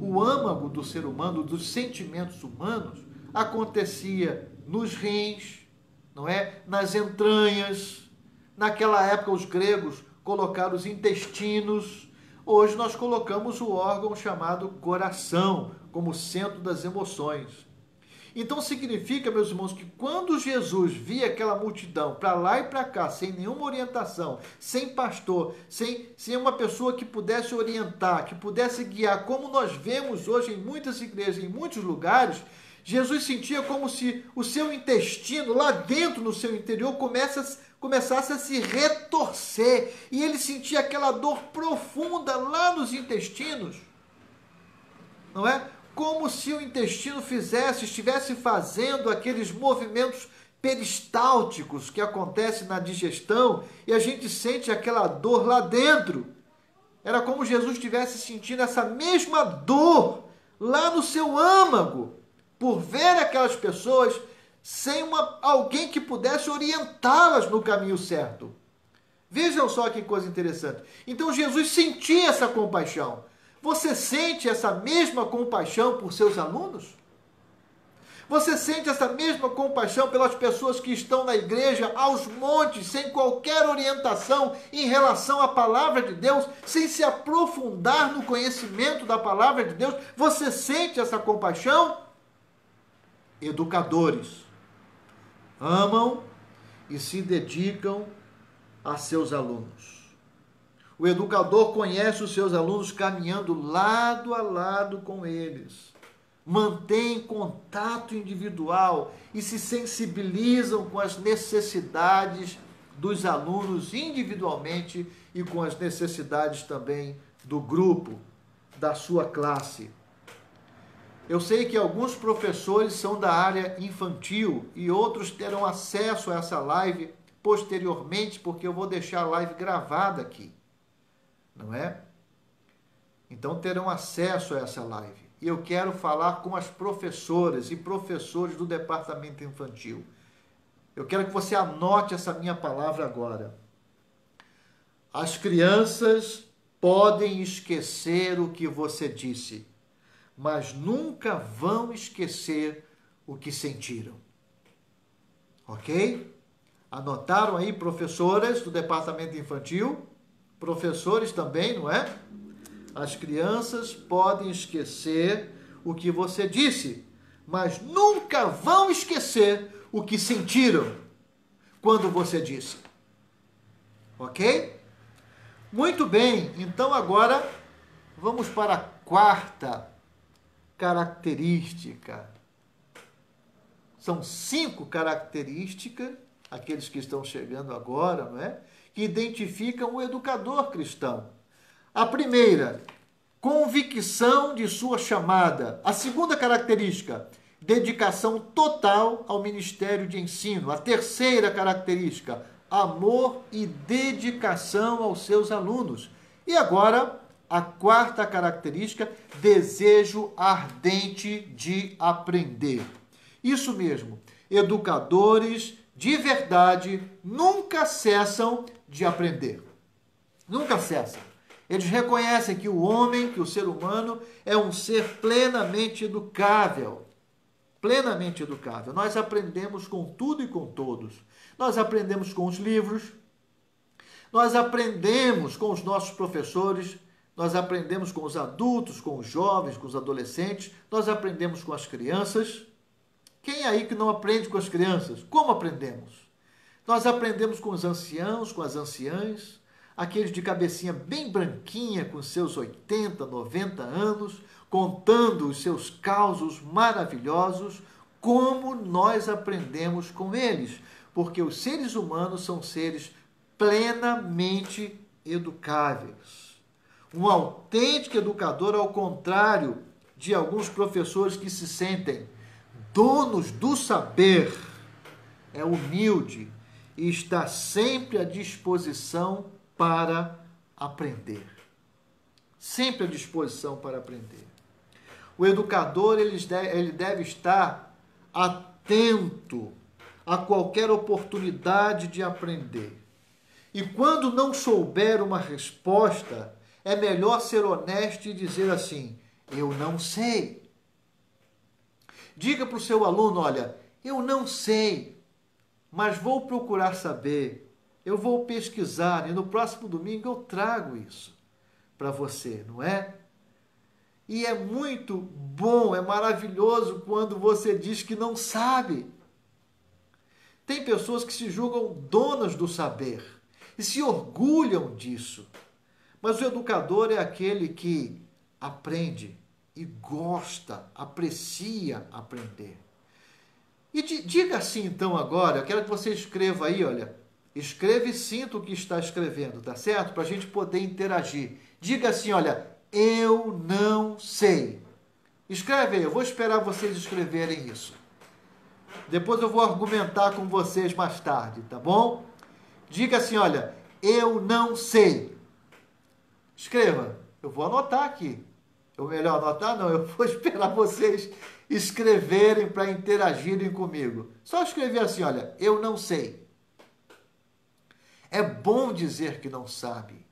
o âmago do ser humano, dos sentimentos humanos, acontecia nos rins, não é? Nas entranhas. Naquela época os gregos colocaram os intestinos. Hoje nós colocamos o órgão chamado coração como centro das emoções. Então significa, meus irmãos, que quando Jesus via aquela multidão para lá e para cá, sem nenhuma orientação, sem pastor, sem uma pessoa que pudesse orientar, que pudesse guiar, como nós vemos hoje em muitas igrejas, em muitos lugares, Jesus sentia como se o seu intestino, lá dentro no seu interior, começasse a se retorcer. E ele sentia aquela dor profunda lá nos intestinos, não é? Como se o intestino estivesse fazendo aqueles movimentos peristálticos que acontecem na digestão e a gente sente aquela dor lá dentro. Era como Jesus estivesse sentindo essa mesma dor lá no seu âmago, por ver aquelas pessoas sem alguém que pudesse orientá-las no caminho certo. Vejam só que coisa interessante. Então Jesus sentia essa compaixão. Você sente essa mesma compaixão por seus alunos? Você sente essa mesma compaixão pelas pessoas que estão na igreja aos montes, sem qualquer orientação em relação à palavra de Deus, sem se aprofundar no conhecimento da palavra de Deus? Você sente essa compaixão? Educadores amam e se dedicam a seus alunos. O educador conhece os seus alunos caminhando lado a lado com eles. Mantém contato individual e se sensibilizam com as necessidades dos alunos individualmente e com as necessidades também do grupo, da sua classe. Eu sei que alguns professores são da área infantil e outros terão acesso a essa live posteriormente, porque eu vou deixar a live gravada aqui, não é? Então terão acesso a essa live. E eu quero falar com as professoras e professores do departamento infantil. Eu quero que você anote essa minha palavra agora. As crianças podem esquecer o que você disse, mas nunca vão esquecer o que sentiram. Ok? Anotaram aí, professoras do departamento infantil? Professores também, não é? As crianças podem esquecer o que você disse, mas nunca vão esquecer o que sentiram quando você disse. Ok? Muito bem, então agora vamos para a quarta característica. São 5 características, aqueles que estão chegando agora, não é? Que identificam o educador cristão. A primeira, convicção de sua chamada. A segunda característica, dedicação total ao ministério de ensino. A terceira característica, amor e dedicação aos seus alunos. E agora, a quarta característica, desejo ardente de aprender. Isso mesmo, educadores de verdade nunca cessam de aprender. Nunca cessam. Eles reconhecem que o homem, que o ser humano, é um ser plenamente educável. Plenamente educável. Nós aprendemos com tudo e com todos. Nós aprendemos com os livros, nós aprendemos com os nossos professores, nós aprendemos com os adultos, com os jovens, com os adolescentes, nós aprendemos com as crianças. Quem aí que não aprende com as crianças? Como aprendemos? Nós aprendemos com os anciãos, com as anciãs, aqueles de cabecinha bem branquinha, com seus 80, 90 anos, contando os seus causos maravilhosos, como nós aprendemos com eles, porque os seres humanos são seres plenamente educáveis. Um autêntico educador, ao contrário de alguns professores que se sentem donos do saber, é humilde e está sempre à disposição para aprender. Sempre à disposição para aprender. O educador ele deve estar atento a qualquer oportunidade de aprender. E quando não souber uma resposta, é melhor ser honesto e dizer assim: eu não sei. Diga para o seu aluno: olha, eu não sei, mas vou procurar saber, eu vou pesquisar e no próximo domingo eu trago isso para você, não é? E é muito bom, é maravilhoso quando você diz que não sabe. Tem pessoas que se julgam donas do saber e se orgulham disso. Mas o educador é aquele que aprende e gosta, aprecia aprender. E diga assim então agora, eu quero que você escreva aí, olha, escreva e sinta o que está escrevendo, tá certo? Para a gente poder interagir. Diga assim, olha, eu não sei. Escreve aí, eu vou esperar vocês escreverem isso. Depois eu vou argumentar com vocês mais tarde, tá bom? Diga assim, olha, eu não sei. Escreva, eu vou anotar aqui. Ou melhor, anotar não, eu vou esperar vocês escreverem para interagirem comigo. Só escrever assim, olha, eu não sei. É bom dizer que não sabe.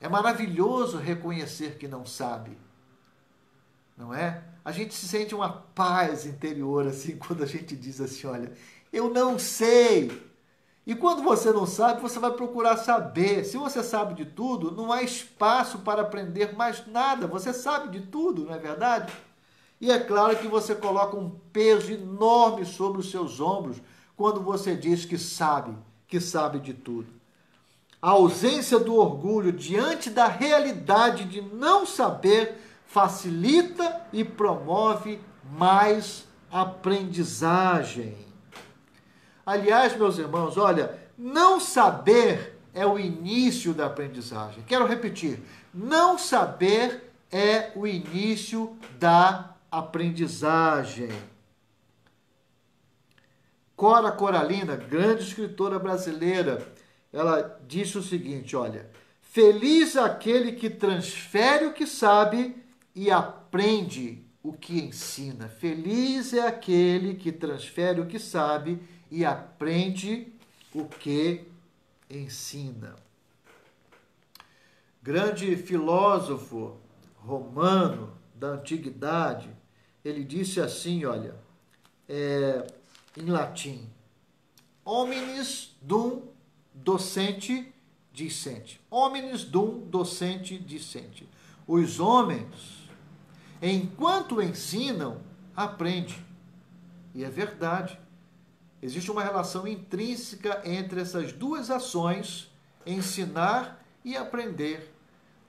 É maravilhoso reconhecer que não sabe. Não é? A gente se sente uma paz interior assim quando a gente diz assim, olha, eu não sei. E quando você não sabe, você vai procurar saber. Se você sabe de tudo, não há espaço para aprender mais nada. Você sabe de tudo, não é verdade? E é claro que você coloca um peso enorme sobre os seus ombros quando você diz que sabe de tudo. A ausência do orgulho diante da realidade de não saber facilita e promove mais aprendizagem. Aliás, meus irmãos, olha, não saber é o início da aprendizagem. Quero repetir, não saber é o início da aprendizagem. Cora Coralina, grande escritora brasileira, ela disse o seguinte, olha, feliz aquele que transfere o que sabe e aprende o que ensina. Feliz é aquele que transfere o que sabe e aprende o que ensina. Grande filósofo romano da antiguidade, ele disse assim, olha, em latim, hominis dum docente dicente. Hominis dum docente dicente. Os homens, enquanto ensinam, aprendem. E é verdade. Existe uma relação intrínseca entre essas duas ações, ensinar e aprender.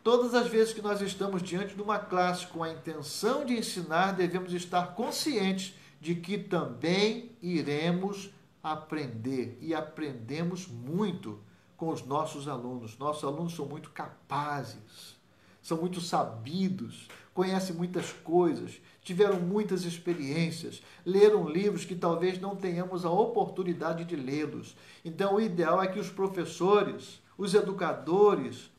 Todas as vezes que nós estamos diante de uma classe com a intenção de ensinar, devemos estar conscientes de que também iremos aprender. E aprendemos muito com os nossos alunos. Nossos alunos são muito capazes, são muito sabidos, conhecem muitas coisas, tiveram muitas experiências, leram livros que talvez não tenhamos a oportunidade de lê-los. Então, o ideal é que os professores, os educadores,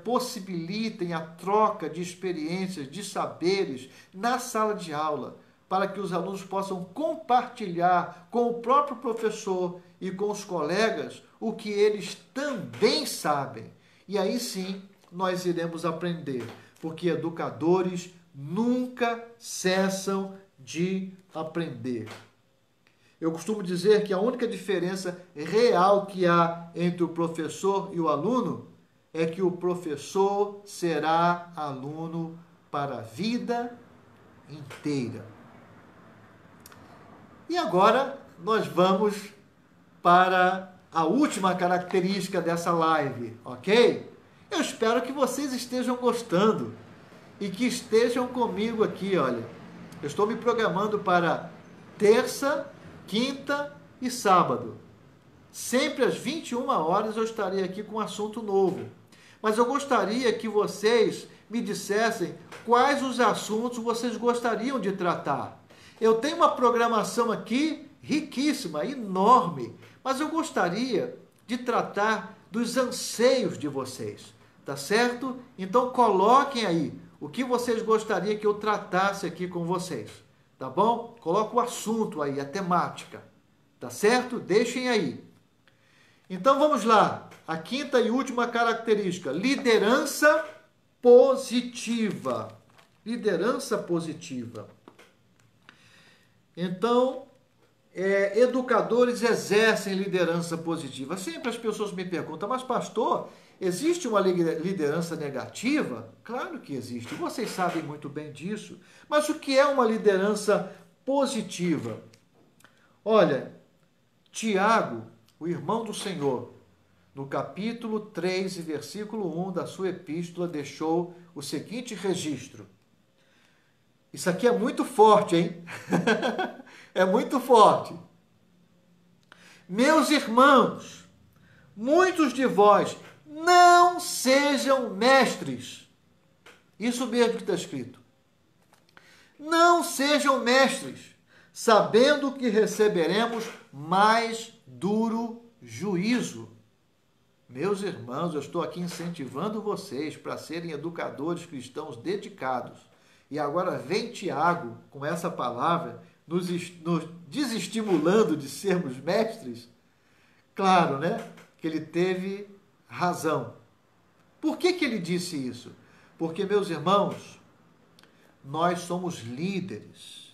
possibilitem a troca de experiências, de saberes na sala de aula, para que os alunos possam compartilhar com o próprio professor e com os colegas o que eles também sabem. E aí sim, nós iremos aprender, porque educadores nunca cessam de aprender. Eu costumo dizer que a única diferença real que há entre o professor e o aluno é que o professor será aluno para a vida inteira. E agora nós vamos para a última característica dessa live, ok? Eu espero que vocês estejam gostando e que estejam comigo aqui, olha. Eu estou me programando para terça, quinta e sábado. Sempre às 21 horas eu estarei aqui com um assunto novo. Mas eu gostaria que vocês me dissessem quais os assuntos vocês gostariam de tratar. Eu tenho uma programação aqui riquíssima, enorme, mas eu gostaria de tratar dos anseios de vocês, tá certo? Então coloquem aí o que vocês gostariam que eu tratasse aqui com vocês, tá bom? Coloca o assunto aí, a temática, tá certo? Deixem aí. Então vamos lá, a quinta e última característica, liderança positiva. Liderança positiva. Então, educadores exercem liderança positiva? Sempre as pessoas me perguntam, mas pastor, existe uma liderança negativa? Claro que existe, vocês sabem muito bem disso. Mas o que é uma liderança positiva? Olha, Tiago, o irmão do Senhor, no capítulo 3 e versículo 1 da sua epístola, deixou o seguinte registro. Isso aqui é muito forte, hein? É muito forte. Meus irmãos, muitos de vós não sejam mestres. Isso mesmo que está escrito. Não sejam mestres, sabendo que receberemos mais duro juízo. Meus irmãos, eu estou aqui incentivando vocês para serem educadores cristãos dedicados. E agora vem Tiago com essa palavra, nos desestimulando de sermos mestres. Claro, né? Que ele teve razão. Por que ele disse isso? Porque, meus irmãos, nós somos líderes.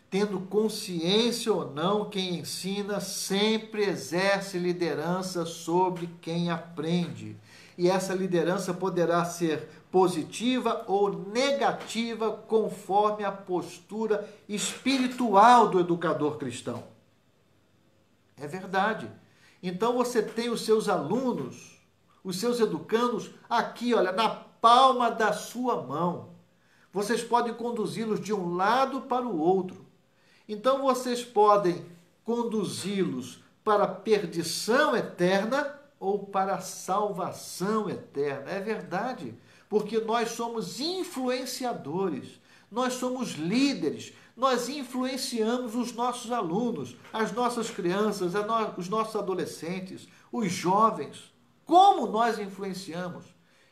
Tendo consciência ou não, quem ensina sempre exerce liderança sobre quem aprende. E essa liderança poderá ser positiva ou negativa conforme a postura espiritual do educador cristão. É verdade. Então você tem os seus alunos, os seus educandos aqui, olha, na palma da sua mão. Vocês podem conduzi-los de um lado para o outro. Então vocês podem conduzi-los para a perdição eterna ou para a salvação eterna. É verdade, porque nós somos influenciadores, nós somos líderes, nós influenciamos os nossos alunos, as nossas crianças, os nossos adolescentes, os jovens. Como nós influenciamos?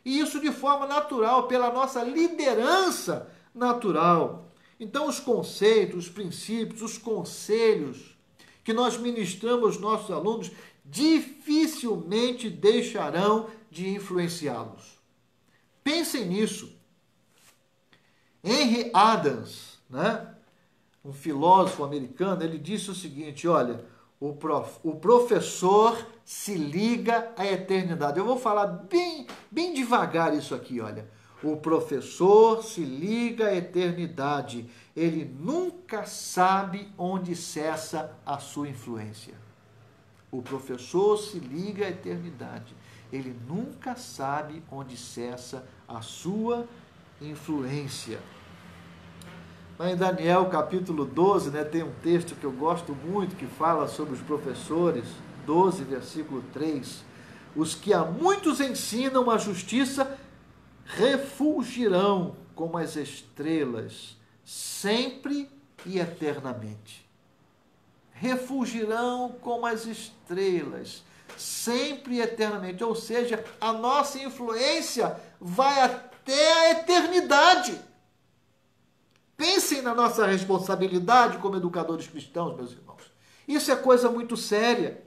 E isso de forma natural, pela nossa liderança natural. Então, os conceitos, os princípios, os conselhos que nós ministramos aos nossos alunos dificilmente deixarão de influenciá-los. Pensem nisso. Henry Adams, né, um filósofo americano, ele disse o seguinte, olha, o professor se liga à eternidade. Eu vou falar bem devagar isso aqui, olha. O professor se liga à eternidade. Ele nunca sabe onde cessa a sua influência. O professor se liga à eternidade. Ele nunca sabe onde cessa a sua influência. Mas em Daniel capítulo 12, né, tem um texto que eu gosto muito, que fala sobre os professores, 12, versículo 3. Os que a muitos ensinam a justiça refulgirão como as estrelas, sempre e eternamente. Refulgirão como as estrelas, sempre e eternamente. Ou seja, a nossa influência vai até a eternidade. Pensem na nossa responsabilidade como educadores cristãos, meus irmãos. Isso é coisa muito séria.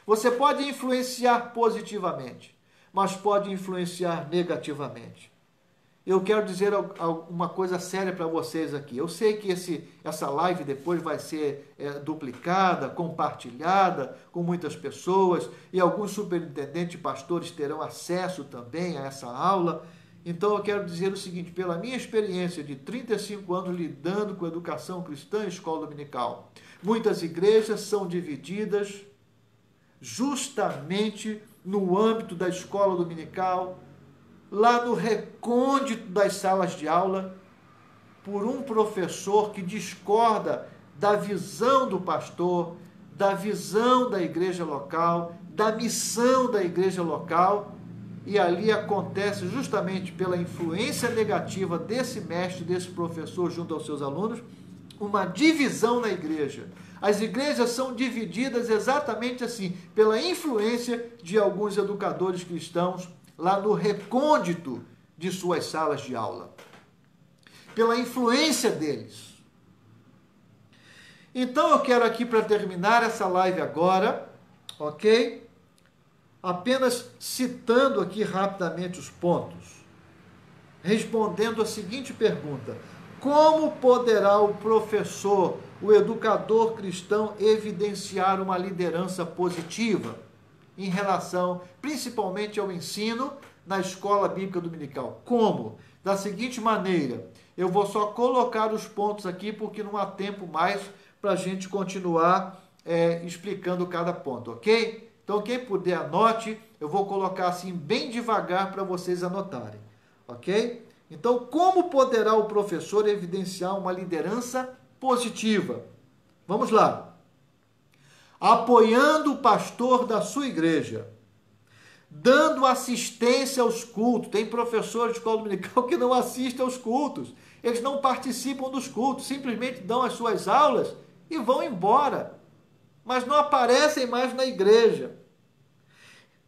Você pode influenciar positivamente, mas pode influenciar negativamente. Eu quero dizer uma coisa séria para vocês aqui. Eu sei que essa live depois vai ser duplicada, compartilhada com muitas pessoas, e alguns superintendentes e pastores terão acesso também a essa aula. Então eu quero dizer o seguinte, pela minha experiência de 35 anos lidando com educação cristã e escola dominical, muitas igrejas são divididas justamente no âmbito da escola dominical, lá no recôndito das salas de aula, por um professor que discorda da visão do pastor, da visão da igreja local, da missão da igreja local, e ali acontece justamente pela influência negativa desse mestre, desse professor junto aos seus alunos, uma divisão na igreja. As igrejas são divididas exatamente assim, pela influência de alguns educadores cristãos lá no recôndito de suas salas de aula. Pela influência deles. Então eu quero aqui, para terminar essa live agora, ok? Apenas citando aqui rapidamente os pontos, respondendo a seguinte pergunta: Como poderá o professor, o educador cristão, evidenciar uma liderança positiva em relação, principalmente ao ensino na escola bíblica dominical? Como? Da seguinte maneira, eu vou só colocar os pontos aqui, porque não há tempo mais para a gente continuar explicando cada ponto, ok? Então, quem puder, anote. Eu vou colocar assim bem devagar para vocês anotarem, ok? Então, como poderá o professor evidenciar uma liderança positiva? Vamos lá. Apoiando o pastor da sua igreja, dando assistência aos cultos. Tem professores de escola dominical que não assistem aos cultos. Eles não participam dos cultos, simplesmente dão as suas aulas e vão embora. Mas não aparecem mais na igreja.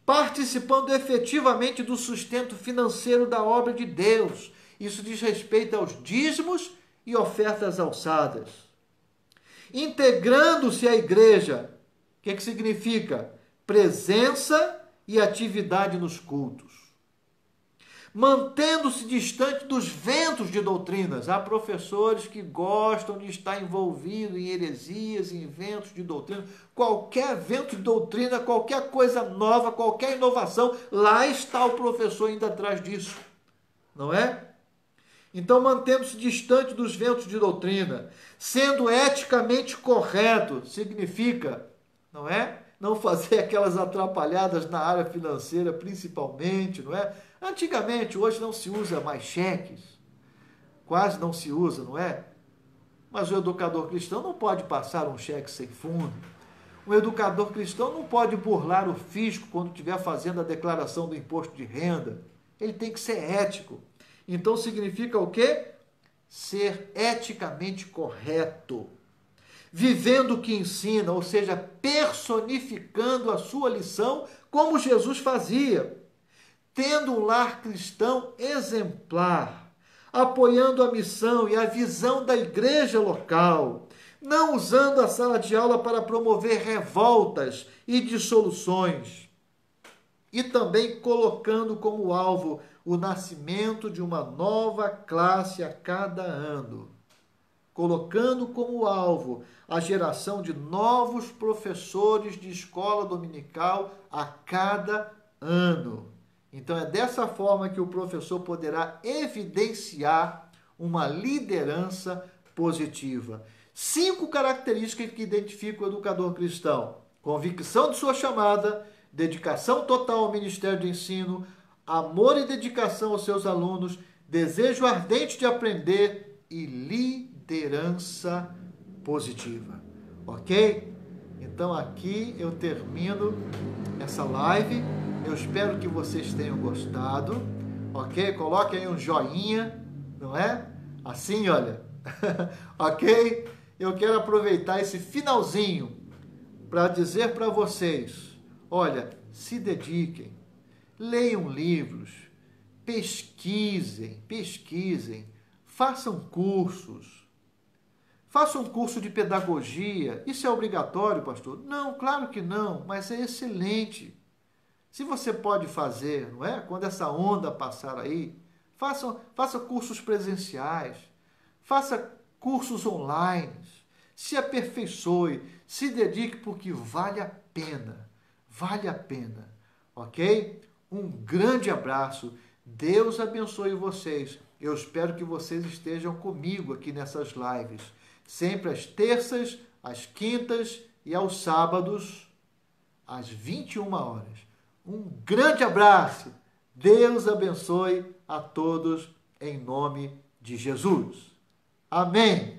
Participando efetivamente do sustento financeiro da obra de Deus. Isso diz respeito aos dízimos e ofertas alçadas. Integrando-se à igreja. O que significa? Presença e atividade nos cultos. Mantendo-se distante dos ventos de doutrinas. Há professores que gostam de estar envolvidos em heresias, em ventos de doutrina. Qualquer vento de doutrina, qualquer coisa nova, qualquer inovação, lá está o professor indo atrás disso. Não é? Então, mantendo-se distante dos ventos de doutrina, sendo eticamente correto, significa, não é? Não fazer aquelas atrapalhadas na área financeira, principalmente, não é? Antigamente, hoje não se usa mais cheques, quase não se usa, não é? Mas o educador cristão não pode passar um cheque sem fundo. O educador cristão não pode burlar o fisco quando estiver fazendo a declaração do imposto de renda. Ele tem que ser ético. Então significa o quê? Ser eticamente correto. Vivendo o que ensina, ou seja, personificando a sua lição, como Jesus fazia. Tendo um lar cristão exemplar, apoiando a missão e a visão da igreja local, não usando a sala de aula para promover revoltas e dissoluções, e também colocando como alvo o nascimento de uma nova classe a cada ano, colocando como alvo a geração de novos professores de escola dominical a cada ano. Então, é dessa forma que o professor poderá evidenciar uma liderança positiva. 5 características que identificam o educador cristão: convicção de sua chamada, dedicação total ao ministério de ensino, amor e dedicação aos seus alunos, desejo ardente de aprender e liderança positiva. Ok? Então, aqui eu termino essa live. Eu espero que vocês tenham gostado, ok? Coloque aí um joinha, não é? Assim, olha, ok? Eu quero aproveitar esse finalzinho para dizer para vocês, olha, se dediquem, leiam livros, pesquisem, façam cursos. Faça um curso de pedagogia. Isso é obrigatório, pastor? Não, claro que não, mas é excelente. Se você pode fazer, não é? Quando essa onda passar aí, faça cursos presenciais, faça cursos online, se aperfeiçoe, se dedique, porque vale a pena, ok? Um grande abraço, Deus abençoe vocês. Eu espero que vocês estejam comigo aqui nessas lives, sempre às terças, às quintas e aos sábados, às 21 horas. Um grande abraço. Deus abençoe a todos em nome de Jesus. Amém.